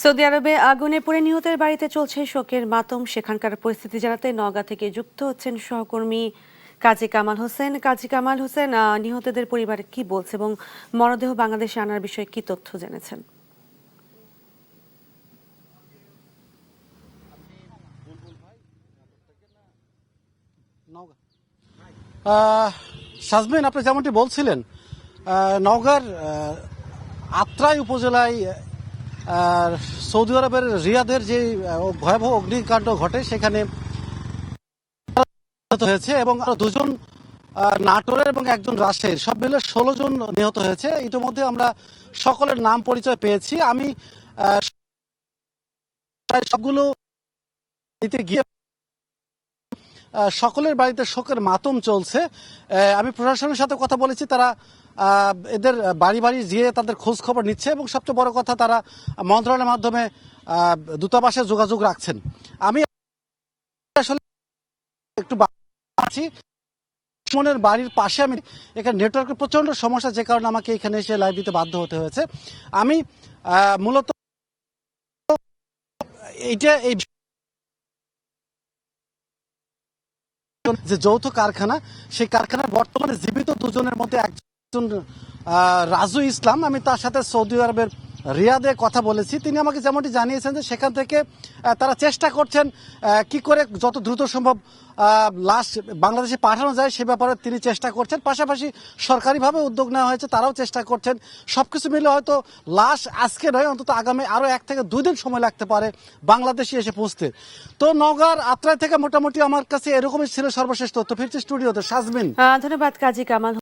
Saudi আরবে আগুনে পুড়ে নিহতের বাড়িতে চলছে শোকের মাতম। সেখানকার পরিস্থিতি জানাতে নওগাঁ থেকে যুক্ত হচ্ছেন সহকর্মী কাজী কামাল হোসেন। কাজী কামাল হোসেন, নিহতদের পরিবার কি বলছে এবং মরদেহ বাংলাদেশে আনার বিষয়ে কি তথ্য জেনেছেন? শাজমিন, আপনি যেমনটি বলছিলেন, নওগাঁর আত্রাই উপজেলায় সৌদি আরবের রিয়াদের যে ভয়াবহ অগ্নিকাণ্ড ঘটে সেখানে হয়েছে এবং আরো দুজন নাটোরের এবং একজন রাজশাহীর, সব মিলে 16 জন নিহত হয়েছে। ইতিমধ্যে আমরা সকলের নাম পরিচয় পেয়েছি। আমি সবগুলো দিতে গিয়ে সকলের বাড়িতে শোকের মাতম চলছে। আমি প্রশাসনের সাথে কথা বলেছি, তারা এদের বাড়ি বাড়ি গিয়ে তাদের খোঁজ খবর নিচ্ছে এবং সবচেয়ে বড় কথা, তারা মন্ত্রণালয়ের মাধ্যমে দূতাবাসে যোগাযোগ রাখছেন। আমি আসলে একটু আছি সুমনের বাড়ির পাশে, আমি এখানে নেটওয়ার্কের প্রচন্ড সমস্যা, যে কারণে আমাকে এখানে এসে লাইভ দিতে বাধ্য হতে হয়েছে। আমি মূলত এই যে যৌথ কারখানা, সেই কারখানার বর্তমানে জীবিত দুজনের মধ্যে একজন রাজু ইসলাম, আমি তার সাথে সৌদি আরবের রিয়াদে কথা বলেছি। তিনি আমাকে যেমনটি জানিয়েছেন যে সেখান থেকে তারা চেষ্টা করছেন কি করে যত দ্রুত সম্ভব লাশ বাংলাদেশে পাঠানো যায় সে ব্যাপারে তিনি চেষ্টা করছেন। পাশাপাশি সরকারিভাবে উদ্যোগ নেওয়া হয়েছে, তারাও চেষ্টা করছেন। সবকিছু মিলে হয়তো লাশ আজকে নয়, অন্তত আগামী আরো 1 থেকে 2 দিন সময় লাগতে পারে বাংলাদেশে এসে পৌঁছতে। তো নওগাঁর আত্রাই থেকে মোটামুটি আমার কাছে এরকমই ছিল সর্বশেষ তথ্য। ফিরছি স্টুডিওতে। শাজমিন। ধন্যবাদ কাজী কামাল।